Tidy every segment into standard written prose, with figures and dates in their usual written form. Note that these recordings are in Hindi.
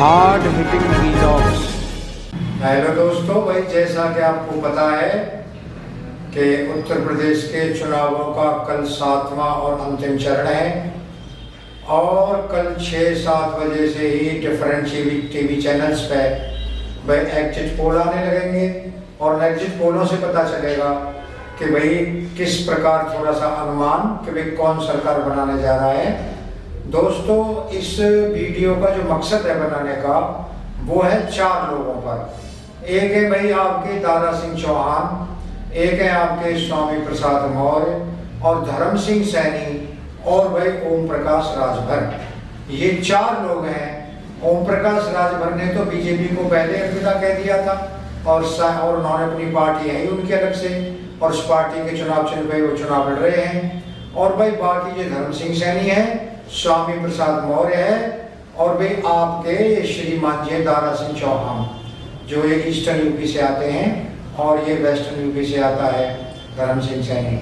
Hard hitting vlogs. हेलो दोस्तों, भाई जैसा कि आपको पता है कि उत्तर प्रदेश के चुनावों का कल 7वां और अंतिम चरण है और कल 6-7 बजे से ही डिफरेंट टीवी चैनल्स पे भाई एग्जिट पोल आने लगेंगे और एग्जिट पोलों से पता चलेगा कि भाई किस प्रकार थोड़ा सा अनुमान कि भाई कौन सरकार बनाने जा रहा है। दोस्तों, इस वीडियो का जो मकसद है बनाने का वो है 4 लोगों पर। एक है भाई आपके दारा सिंह चौहान, एक है आपके स्वामी प्रसाद मौर्य और धर्म सिंह सैनी और भाई ओम प्रकाश राजभर। ये 4 लोग हैं। ओम प्रकाश राजभर ने तो बीजेपी को पहले अलविदा कह दिया था और उन्होंने अपनी पार्टी है ही उनकी अलग से और उस पार्टी के चुनाव चिन्ह पे वो चुनाव लड़ रहे हैं। और भाई बाकी जो धर्म सिंह सैनी है, स्वामी प्रसाद मौर्य है और भाई आपके श्रीमान जी दारा सिंह चौहान जो ये ईस्टर्न यूपी से आते हैं और ये वेस्टर्न यूपी से आता है धर्म सिंह सैनी।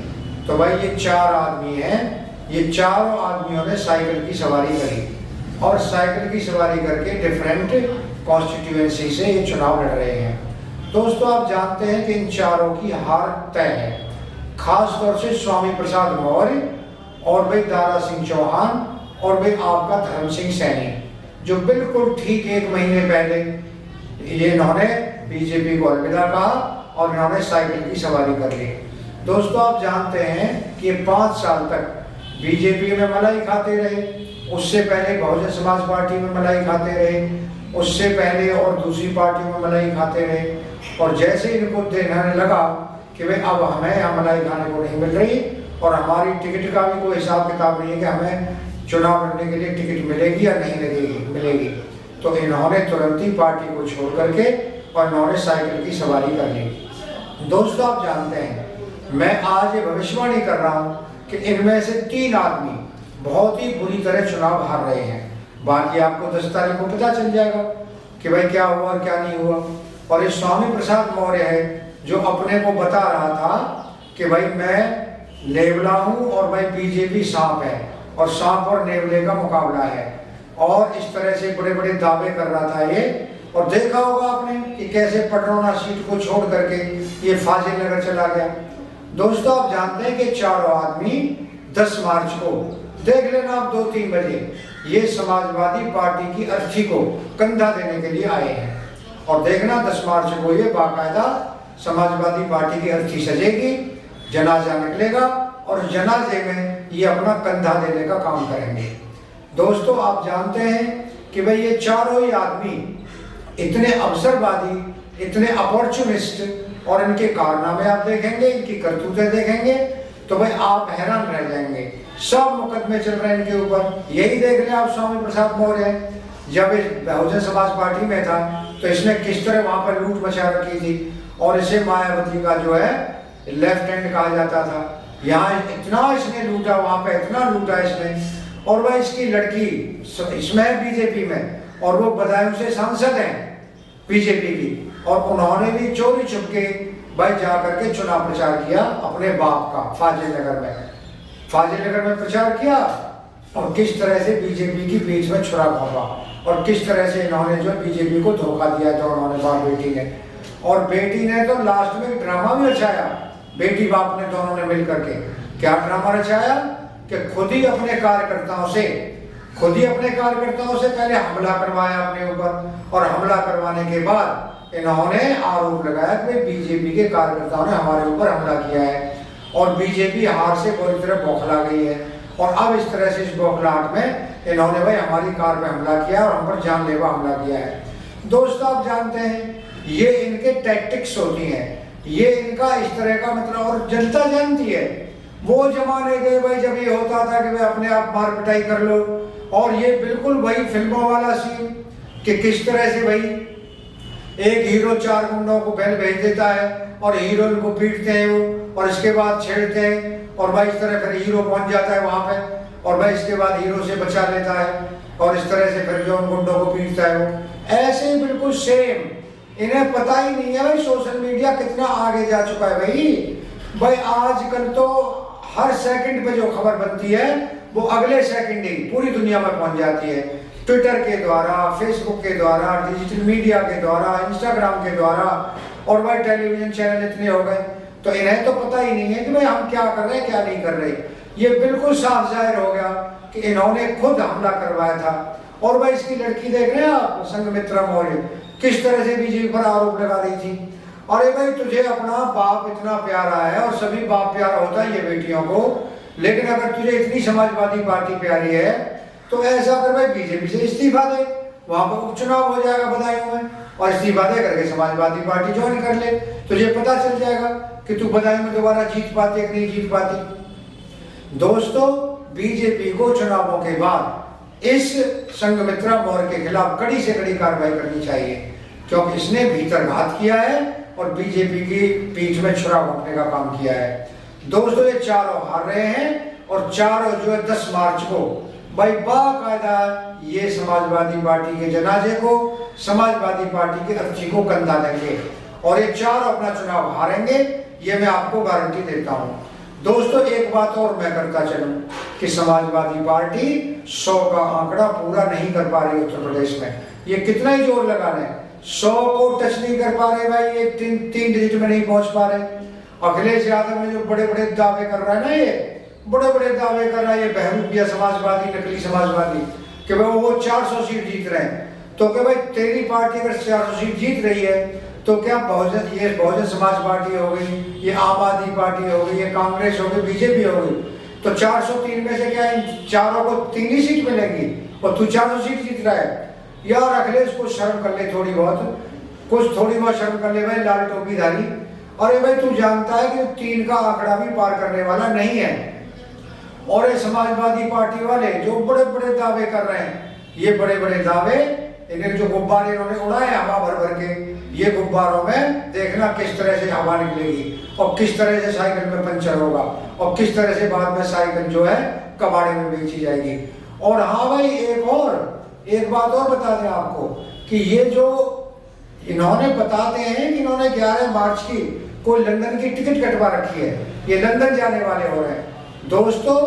तो भाई ये 4 आदमी हैं। ये चारों आदमियों ने साइकिल की सवारी करी और साइकिल की सवारी करके डिफरेंट कॉन्स्टिट्यूएंसी से ये चुनाव लड़ रहे हैं। दोस्तों, आप जानते हैं कि इन चारों की हार तय है, खास तौर से स्वामी प्रसाद मौर्य और भाई दारा सिंह चौहान और भाई आपका धर्म सिंह सैनी जो बिल्कुल ठीक 1 महीने पहले ये इन्होंने बीजेपी को अलविदा कहा और इन्होंने साइकिल की सवारी कर ली। दोस्तों, आप जानते हैं कि 5 साल तक बीजेपी में मलाई खाते रहे, उससे पहले बहुजन समाज पार्टी में मलाई खाते रहे, उससे पहले और दूसरी पार्टी में मलाई खाते रहे और जैसे इनको देखने लगा कि भाई अब हमें यहाँ मलाई खाने को नहीं मिल रही और हमारी टिकट का भी कोई हिसाब किताब नहीं है कि हमें चुनाव लड़ने के लिए टिकट मिलेगी या नहीं मिलेगी, तो इन्होंने तुरंत ही पार्टी को छोड़ करके और इन्होंने साइकिल की सवारी कर ली। दोस्तों, आप जानते हैं मैं आज ये भविष्यवाणी कर रहा हूँ कि इनमें से 3 आदमी बहुत ही बुरी तरह चुनाव हार रहे हैं। बाकी आपको 10 तारीख को पता चल जाएगा कि भाई क्या हुआ और क्या नहीं हुआ। और ये स्वामी प्रसाद मौर्य है जो अपने को बता रहा था कि भाई मैं नेवला हूँ और भाई बीजेपी सांप है और सांप और नेवले का मुकाबला है और इस तरह से बड़े बड़े दावे कर रहा था ये। और देखा होगा आपने कि कैसे पटरौना सीट को छोड़ करके ये फाजिल नगर चला गया। दोस्तों, आप जानते हैं कि 4 आदमी 10 मार्च को देख लेना आप 2-3 बजे ये समाजवादी पार्टी की अर्थी को कंधा देने के लिए आए हैं और देखना 10 मार्च को ये बाकायदा समाजवादी पार्टी की अर्थी सजेगी, जनाजा निकलेगा और जनाजे में ये अपना कंधा देने का काम करेंगे। दोस्तों, आप जानते हैं कि भाई ये 4 ही आदमी इतने अवसरवादी, इतने अपॉर्चुनिस्ट और इनके कारनामे आप देखेंगे, इनकी करतूतें देखेंगे तो भाई आप हैरान रह जाएंगे। सब मुकदमे चल रहे हैं इनके ऊपर। यही देख रहे हैं आप स्वामी प्रसाद मौर्य जब इस बहुजन समाज पार्टी में था तो इसने किस तरह वहां पर लूट मचा रखी थी और इसे मायावती का जो है लेफ्ट हैंड कहा जाता था। यहाँ इतना इसने लूटा, वहां पे इतना लूटा इसने। और वह इसकी लड़की इसमें बीजेपी में और वो बदायूं से सांसद हैं बीजेपी की और उन्होंने भी चोरी छुपके भाई जा करके चुनाव प्रचार किया अपने बाप का फाजिल नगर में प्रचार किया और किस तरह से बीजेपी की बीच में छुरा भोंका और किस तरह से इन्होंने जो बीजेपी को धोखा दिया था उन्होंने बाप बेटी ने। और बेटी ने तो लास्ट में ड्रामा भी रचाया, बेटी बाप ने दोनों ने मिल करके क्या ड्रामा रचाया कि खुद ही अपने कार्यकर्ताओं से पहले हमला करवाया अपने ऊपर और हमला करवाने के बाद इन्होंने आरोप लगाया कि बीजेपी के कार्यकर्ताओं ने हमारे ऊपर हमला किया है और बीजेपी हार से पूरी तरह बौखला गई है और अब इस तरह से इस बौखलाहट में इन्होंने भाई हमारी कार पे हमला किया और हम पर जानलेवा हमला किया है। दोस्तों, आप जानते हैं ये इनके टैक्टिक्स होती हैं, ये इनका इस तरह का मतलब और जनता जानती है। वो जमाने गए भाई जब ये होता था कि भाई अपने आप मार पिटाई कर लो और ये बिल्कुल भाई फिल्मों वाला सीन कि किस तरह से भाई एक हीरो 4 गुंडों को भेज देता है और हीरोइन को पीटते हैं वो और इसके बाद छेड़ते हैं और भाई इस तरह फिर हीरो पहुंच जाता है वहां पे और भाई इसके बाद हीरो से बचा लेता है और इस तरह से फिर जो उन गुंडों को पीटता है वो ऐसे ही बिल्कुल सेम। इन्हें पता ही नहीं है भाई सोशल मीडिया कितना आगे जा चुका है। भाई आजकल तो हर सेकंड पे जो खबर बनती है वो अगले सेकंड ही पूरी दुनिया में पहुंच जाती है। ट्विटर के द्वारा, फेसबुक के द्वारा, डिजिटल मीडिया के द्वारा, इंस्टाग्राम के द्वारा, और भाई टेलीविजन चैनल इतने हो गए, तो इन्हें तो पता ही नहीं है कि भाई हम क्या कर रहे हैं क्या नहीं कर रहे। ये बिल्कुल साफ जाहिर हो गया कि इन्होंने खुद हमला करवाया था। और भाई इसकी लड़की देख रहे हैं आप, संघमित्रा मौर्य, किस तरह से बीजेपी पर आरोप लगा रही थी। अरे भाई तुझे अपना बाप इतना प्यारा है, और सभी बाप प्यारा होता है ये बेटियों को, लेकिन अगर तुझे इतनी समाजवादी पार्टी प्यारी है तो ऐसा कर भाई बीजेपी से इस्तीफा दे, वहां पर उपचुनाव हो जाएगा बदायूं में, और इस्तीफा दे करके समाजवादी पार्टी ज्वाइन कर ले, तुझे पता चल जाएगा कि तू बदायूं में दोबारा जीत पाती है कि नहीं जीत पाती। दोस्तों, बीजेपी को चुनावों के बाद इस संघमित्रा मौर्य के खिलाफ कड़ी से कड़ी कार्रवाई करनी चाहिए, क्योंकि इसने भीतर घात किया है और बीजेपी की पीठ में छुरा घोंपने का काम किया है। दोस्तों, ये चारों हार रहे हैं, और चारों जो है 10 मार्च को भाई बाकायदा ये समाजवादी पार्टी के जनाजे को, समाजवादी पार्टी की अर्थी को कंधा देंगे, और ये चारों अपना चुनाव हारेंगे, ये मैं आपको गारंटी देता हूं। दोस्तों, एक बात और मैं करता चलूं कि समाजवादी पार्टी 100 का आंकड़ा पूरा नहीं कर पा रही उत्तर प्रदेश में। ये कितना ही जोर लगा रहे, 100 को टच नहीं कर पा रहे भाई, ये तीन डिजिट में नहीं पहुंच पा रहे। अखिलेश यादव ने जो बड़े बड़े दावे कर रहा है ना, ये बड़े बड़े दावे कर रहा है, ये बहरूपिया समाजवादी, नकली समाजवादी, कि भाई वो 400 सीट जीत रहे हैं। तो क्या भाई तेरी पार्टी अगर 400 सीट जीत रही है तो क्या बहुजन समाज पार्टी हो गई, ये आम आदमी पार्टी हो गई, ये कांग्रेस हो गई, बीजेपी हो गई, तो 403 में से क्या इन चारों को 3 ही सीट मिलेगी, और तू 400 सीट जीत रहा है। यार अखिलेश को शर्म कर ले, थोड़ी बहुत शर्म कर ले भाई, लाल टोपी धारी। अरे भाई तू जानता है कि 3 का आंकड़ा भी पार करने वाला नहीं है। और ये समाजवादी पार्टी वाले जो बड़े बड़े दावे कर रहे हैं, ये बड़े बड़े दावे, इन्हें जो गुब्बारे इन्होंने उड़ाए हवा भर भर के, ये गुब्बारों में देखना किस तरह से हवा निकलेगी, और किस तरह से साइकिल में पंचर होगा, और किस तरह से बाद में साइकिल जो है कबाड़े में बेची जाएगी। और हाँ भाई, एक बात और बता दें आपको कि ये जो इन्होंने बताते हैं कि इन्होंने 11 मार्च की कोई लंदन की टिकट कटवा रखी है, ये लंदन जाने वाले हो रहे हैं। दोस्तों,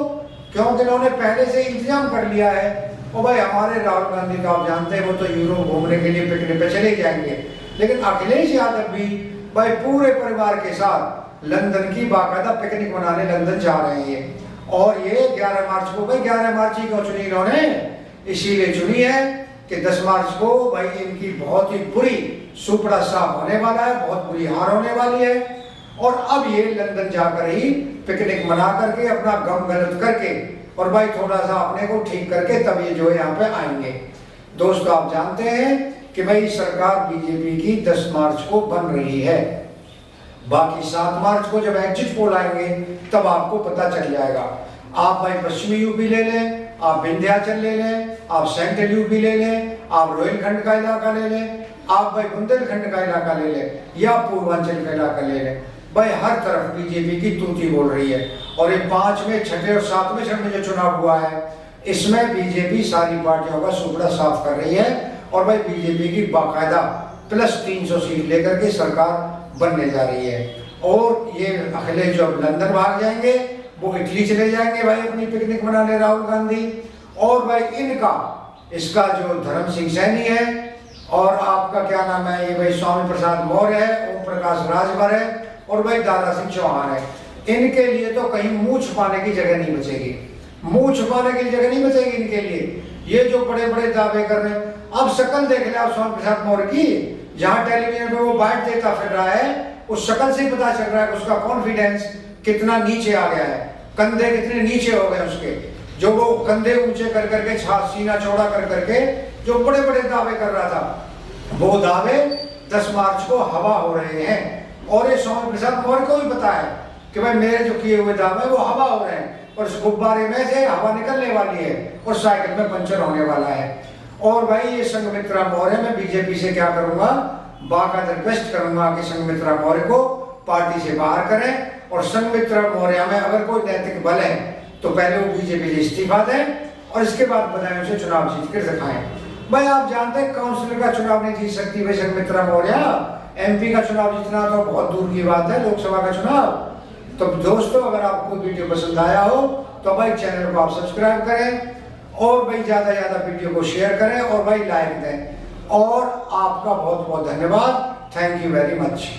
क्योंकि इन्होंने पहले से इंतजाम कर लिया है। और भाई हमारे राहुल गांधी तो आप जानते हैं, वो तो यूरोप घूमने के लिए पिकनिक पे चले जाएंगे, लेकिन अखिलेश यादव भी भाई पूरे परिवार के साथ लंदन की बाकायदा पिकनिक मनाने लंदन जा रहे हैं। और ये 11 मार्च को, भाई 11 मार्च ही क्यों चुनी इन्होंने, इसीलिए चुनी है कि 10 मार्च को भाई इनकी बहुत ही बुरी सुपड़ा साफ होने वाला है, बहुत बुरी हार होने वाली है। और अब ये लंदन जाकर ही पिकनिक मना करके, अपना गम गलत करके, और भाई थोड़ा सा अपने को ठीक करके तब ये जो है यहाँ पे आएंगे। दोस्तों, आप जानते हैं कि भाई सरकार बीजेपी की 10 मार्च को बन रही है, बाकी 7 मार्च को जब एग्जिट पोल आएंगे तब आपको पता चल जाएगा। आप भाई पश्चिमी यूपी ले लें, आप विंध्याचल ले लें, आप सेंट्रल यूपी ले लें, आप रोहिलखंड का इलाका ले लें, आप भाई बुंदेलखंड का इलाका ले लें, या पूर्वांचल का इलाका ले लें, भाई हर तरफ बीजेपी की तूती बोल रही है। और ये 5वें, 6ठे और 7वें चरण में जो चुनाव हुआ है, इसमें बीजेपी सारी पार्टियों का सुपड़ा साफ कर रही है, और भाई बीजेपी की बाकायदा प्लस 300 सीट लेकर के सरकार बनने जा रही है। और ये अखिलेश जो लंदन भाग जाएंगे, वो इटली चले जाएंगे भाई अपनी पिकनिक मनाने, राहुल गांधी। और भाई इसका जो धर्म सिंह सैनी है, और आपका क्या नाम है, ये भाई स्वामी प्रसाद मौर्य है, ओम प्रकाश राजभर है, और भाई दारा सिंह चौहान है। इनके लिए तो कहीं मुंह छुपाने की जगह नहीं बचेगी, मुंह छुपाने की जगह नहीं बचेगी इनके लिए। ये जो बड़े बड़े दावे कर रहे हैं, अब शक्ल देख ले आप स्वामी प्रसाद मौर्य की, जहां टेलीविजन पे वो बाइट देता फिर रहा है, उस शक्ल से पता चल रहा है कि उसका कॉन्फिडेंस कितना नीचे आ गया है, कंधे कितने नीचे हो गए उसके, जो वो कंधे ऊंचे कर करके, सीना चौड़ा कर करके जो बड़े बड़े दावे कर रहा था, वो दावे 10 मार्च को हवा हो रहे हैं। और ये स्वामी प्रसाद मौर्य को भी पता है कि भाई मेरे जो किए हुए दावे वो हवा हो रहे हैं, और इस गुब्बारे में से हवा निकलने वाली है, और साइकिल में पंचर होने वाला है। और भाई ये संघमित्रा मौर्य, मैं बीजेपी से क्या करूंगा, बाकायदा रिक्वेस्ट करूंगा कि संघमित्रा मौर्य को पार्टी से बाहर करें, और संघमित्रा मौर्य में अगर कोई नैतिक बल है तो पहले वो बीजेपी से इस्तीफा दें, और इसके बाद बदायूं से चुनाव जीत कर दिखाएं। भाई आप जानते हैं काउंसिलर का चुनाव नहीं जीत सकती भाई संघमित्रा मौर्य, एमपी का चुनाव जीतना तो बहुत दूर की बात है, लोकसभा का चुनाव। तो दोस्तों, अगर आपको वीडियो पसंद आया हो तो भाई चैनल को आप सब्सक्राइब करें, और भाई ज़्यादा ज़्यादा वीडियो को शेयर करें और भाई लाइक दें। और आपका बहुत बहुत धन्यवाद। Thank you very much.